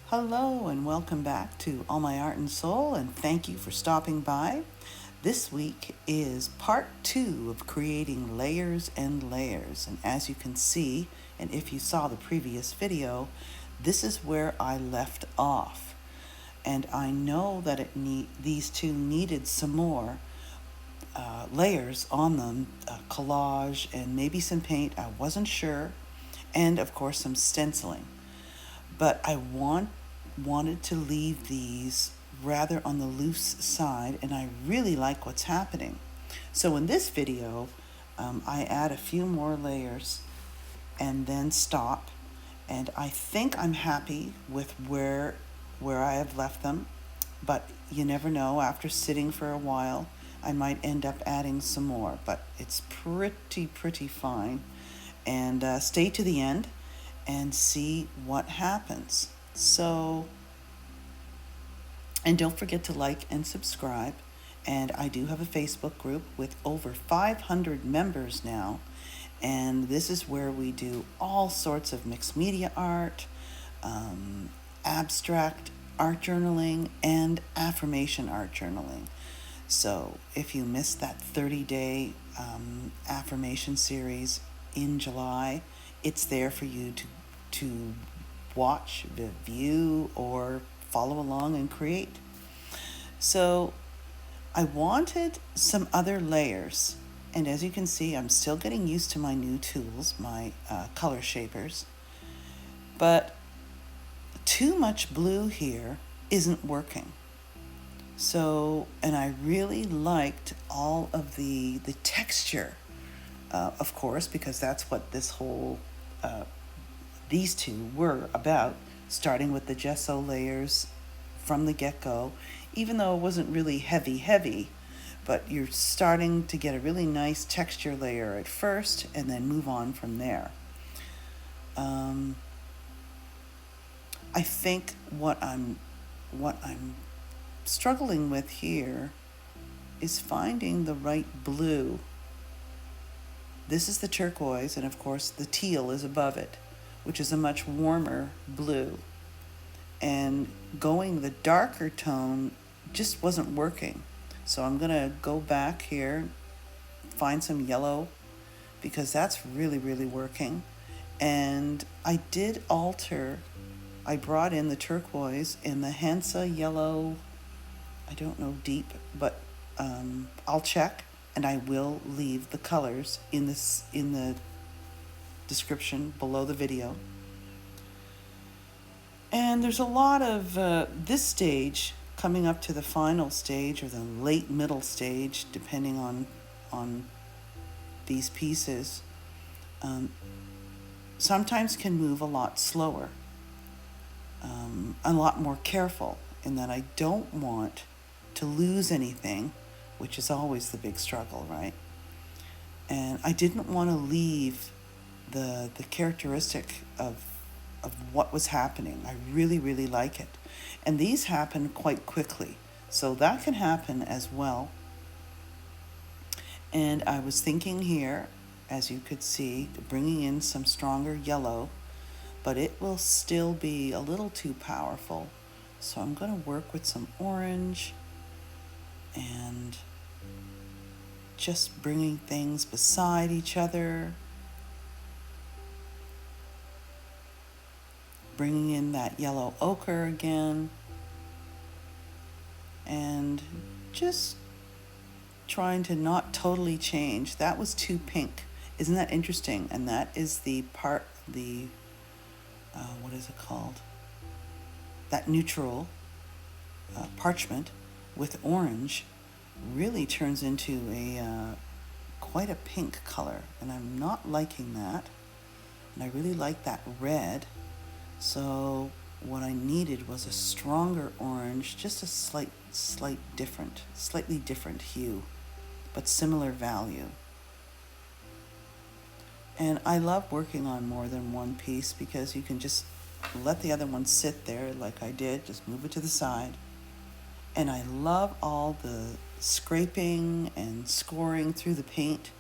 Hello and welcome back to All My Art and Soul, and thank you for stopping by. This week is part 2 of creating layers and layers, and as you can see, and if you saw the previous video, this is where I left off. And I know that these two needed some more layers on them, collage and maybe some paint, I wasn't sure, and of course some stenciling. But I wanted to leave these rather on the loose side, and I really like what's happening. So in this video, I add a few more layers and then stop, and I think I'm happy with where I have left them, but you never know. After sitting for a while, I might end up adding some more, but it's pretty fine. And stay to the end and see what happens. So, and don't forget to like and subscribe. And I do have a Facebook group with over 500 members now. And this is where we do all sorts of mixed media art, abstract art journaling, and affirmation art journaling. So if you missed that 30-day affirmation series in July, it's there for you to watch, view, or follow along and create. So I wanted some other layers, and as you can see, I'm still getting used to my new tools, my color shapers, but too much blue here isn't working. So, and I really liked all of the texture, of course, because that's what this whole, these two were about, starting with the gesso layers from the get-go, even though it wasn't really heavy, but you're starting to get a really nice texture layer at first and then move on from there. I think what I'm struggling with here is finding the right blue. This is the turquoise, and of course the teal is above it, which is a much warmer blue. And going the darker tone just wasn't working. So I'm gonna go back here, find some yellow, because that's really working. And I did alter, I brought in the turquoise in the Hansa yellow, I don't know deep, but I'll check, and I will leave the colors in the description below the video. And there's a lot of this stage coming up to the final stage, or the late middle stage, depending on these pieces. Sometimes can move a lot slower, a lot more careful, in that I don't want to lose anything, which is always the big struggle, right? And I didn't want to leave the characteristic of what was happening. I really like it. And these happen quite quickly, so that can happen as well. And I was thinking here, as you could see, bringing in some stronger yellow, but it will still be a little too powerful. So I'm going to work with some orange and just bringing things beside each other, bringing in that yellow ochre again, and just trying to not totally change. That was too pink. Isn't that interesting? And that is the part, what is it called? That neutral parchment with orange really turns into quite a pink color, and I'm not liking that. And I really like that red. So what I needed was a stronger orange, just a slightly different hue, but similar value. And I love working on more than one piece, because you can just let the other one sit there like I did, just move it to the side. And I love all the scraping and scoring through the paint,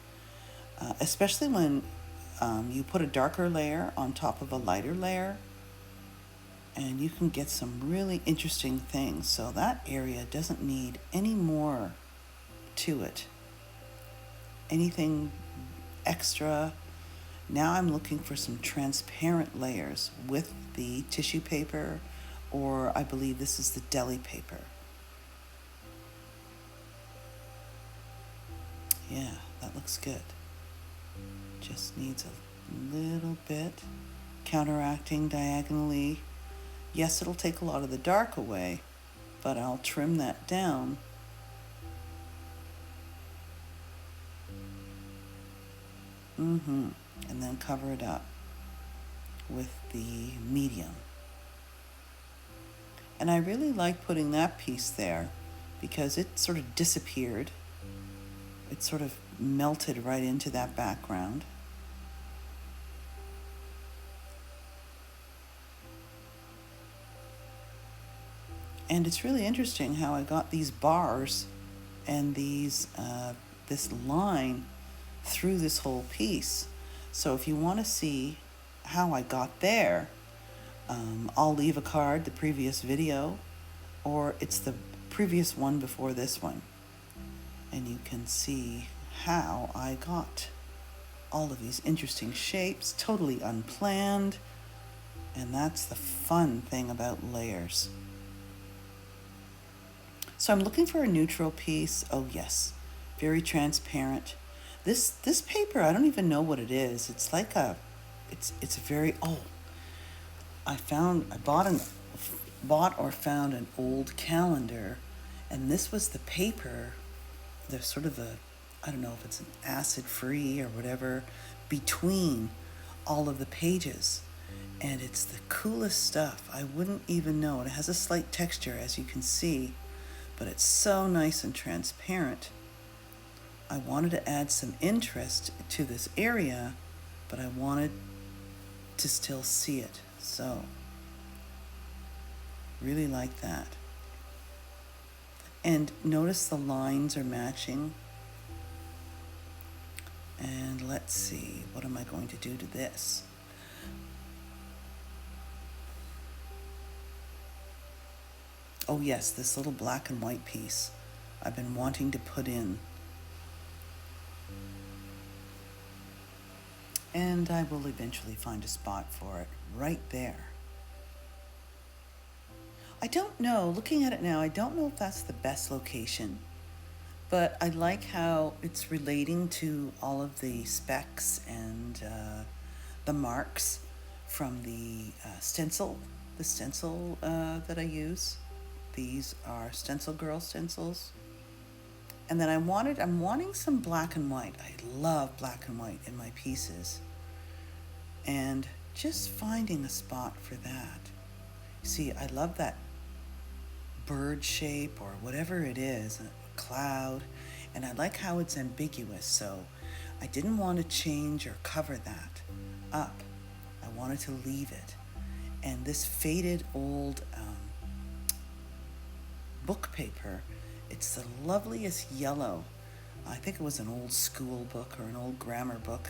especially when you put a darker layer on top of a lighter layer. and you can get some really interesting things. So that area doesn't need any more to it, anything extra. Now I'm looking for some transparent layers with the tissue paper, or I believe this is the deli paper. Yeah, that looks good. Just needs a little bit counteracting diagonally. Yes, it'll take a lot of the dark away, but I'll trim that down. And then cover it up with the medium. And I really like putting that piece there because it sort of disappeared. It sort of melted right into that background. And it's really interesting how I got these bars and this line through this whole piece. So if you want to see how I got there, I'll leave a card, the previous video, or it's the previous one before this one. And you can see how I got all of these interesting shapes, totally unplanned. And that's the fun thing about layers. So I'm looking for a neutral piece. Oh yes, very transparent. This paper, I don't even know what it is. It's like it's very, I bought or found an old calendar, and this was the paper, the sort of I don't know if it's an acid-free or whatever, between all of the pages. And it's the coolest stuff. I wouldn't even know. It has a slight texture, as you can see, but it's so nice and transparent. I wanted to add some interest to this area, but I wanted to still see it. So, really like that. And notice the lines are matching. And let's see, what am I going to do to this? Oh yes, this little black and white piece I've been wanting to put in. And I will eventually find a spot for it right there. I don't know, looking at it now, I don't know if that's the best location, but I like how it's relating to all of the specs and the marks from the stencil that I use. These are Stencil Girl stencils. And then I'm wanting some black and white. I love black and white in my pieces. And just finding a spot for that. See, I love that bird shape or whatever it is, a cloud. And I like how it's ambiguous. So I didn't want to change or cover that up. I wanted to leave it. And this faded old book paper, it's the loveliest yellow. I think it was an old school book or an old grammar book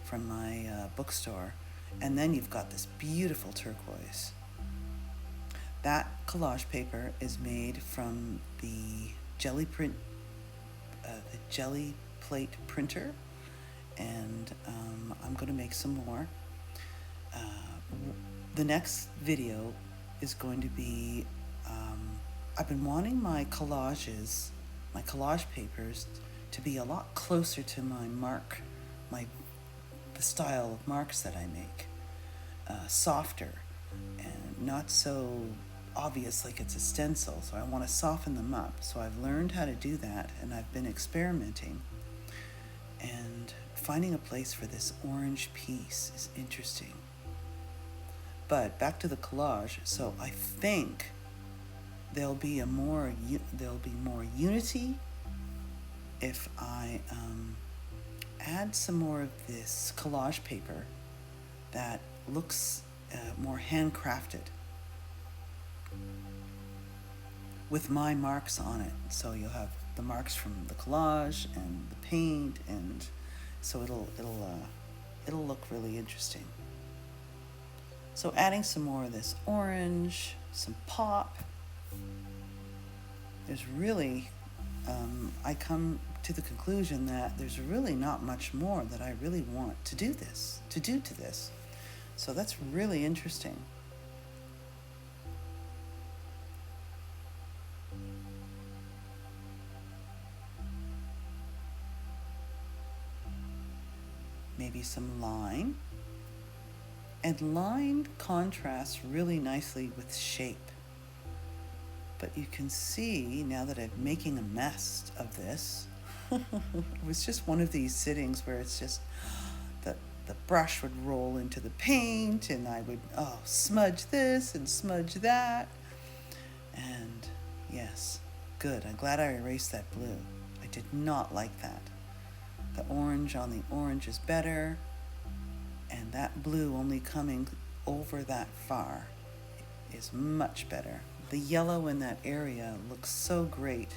from my bookstore. And then you've got this beautiful turquoise. That collage paper is made from the jelly plate printer, and I'm going to make some more. The next video is going to be I've been wanting my collage papers to be a lot closer to the style of marks that I make, softer and not so obvious like it's a stencil. So I want to soften them up. So I've learned how to do that, and I've been experimenting and finding a place for this orange piece is interesting. But back to the collage. So I think there'll be more unity if I add some more of this collage paper that looks more handcrafted with my marks on it. So you'll have the marks from the collage and the paint, and so it'll look really interesting. So adding some more of this orange, some pop. There's really, I come to the conclusion that there's really not much more that I really want to do to this. So that's really interesting. Maybe some line. And line contrasts really nicely with shape. But you can see now that I'm making a mess of this, it was just one of these sittings where it's just the brush would roll into the paint and I would, smudge this and smudge that. And yes, good. I'm glad I erased that blue. I did not like that. The orange on the orange is better, and that blue only coming over that far is much better. The yellow in that area looks so great.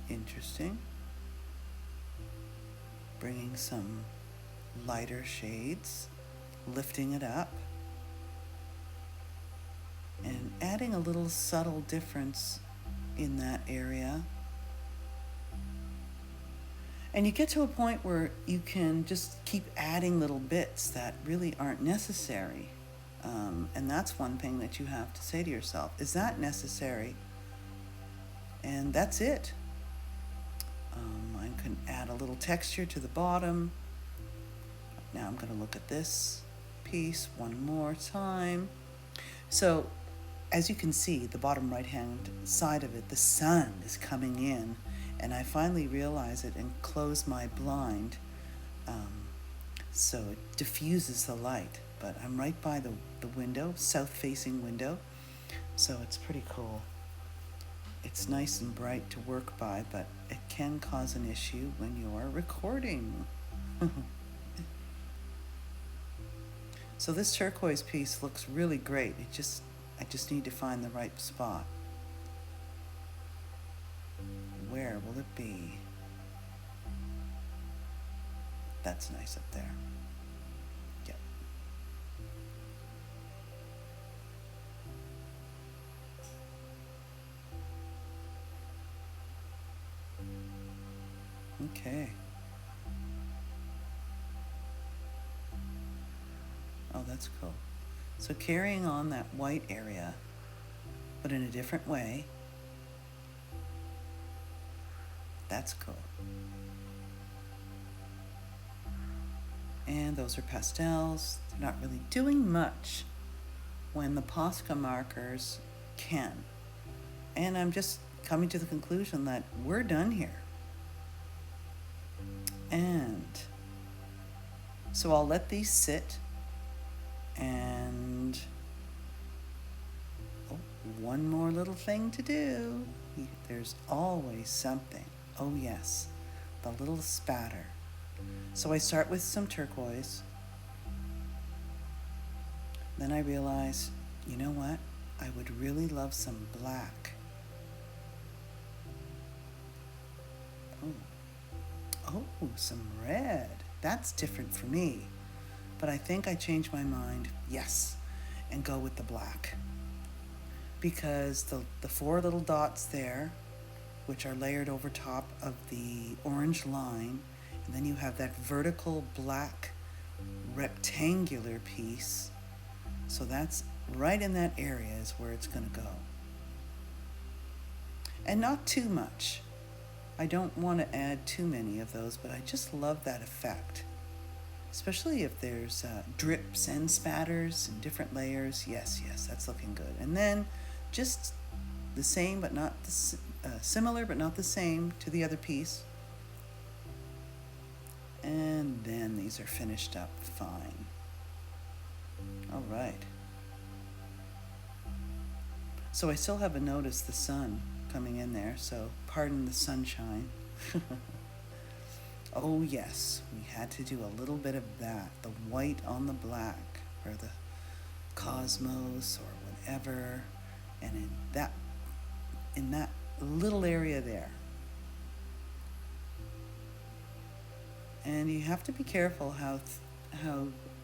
Interesting. Bringing some lighter shades, lifting it up, and adding a little subtle difference in that area. And you get to a point where you can just keep adding little bits that really aren't necessary. And that's one thing that you have to say to yourself, is that necessary? And that's it. I can add a little texture to the bottom. Now I'm going to look at this piece one more time. So as you can see, the bottom right hand side of it, the sun is coming in, and I finally realize it and close my blind so it diffuses the light. But I'm right by the window, south-facing window, so it's pretty cool. It's nice and bright to work by, but it can cause an issue when you're recording. So this turquoise piece looks really great. I just need to find the right spot. Where will it be? That's nice up there. Yep. Okay. Oh, that's cool. So carrying on that white area, but in a different way. That's cool. And those are pastels. They're not really doing much when the Posca markers can. And I'm just coming to the conclusion that we're done here. And so I'll let these sit. And one more little thing to do. There's always something. Oh yes, the little spatter. So I start with some turquoise. Then I realize, you know what? I would really love some black. Oh, some red. That's different for me. But I think I changed my mind, yes, and go with the black. Because the four little dots there, which are layered over top of the orange line, and then you have that vertical black rectangular piece. So that's right in that area is where it's going to go. And not too much. I don't want to add too many of those, but I just love that effect. Especially if there's drips and spatters and different layers. Yes, that's looking good. And then just the same, but not similar, but not the same to the other piece. And then these are finished up fine. All right. So I still haven't noticed the sun coming in there, so pardon the sunshine. Oh yes, we had to do a little bit of that, the white on the black, or the cosmos, or whatever, and in that little area there. And you have to be careful how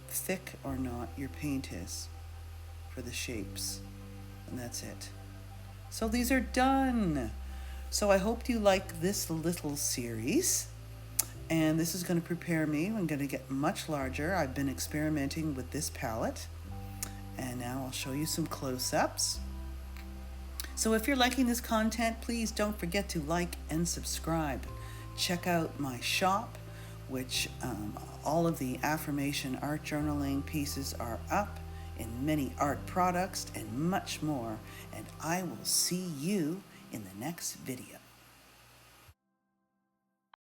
thick or not your paint is for the shapes. And that's it. So these are done. So I hope you like this little series. And this is going to prepare me. I'm going to get much larger. I've been experimenting with this palette. And now I'll show you some close-ups. So if you're liking this content, please don't forget to like and subscribe. Check out my shop, which all of the affirmation art journaling pieces are up, in many art products and much more. And I will see you in the next video.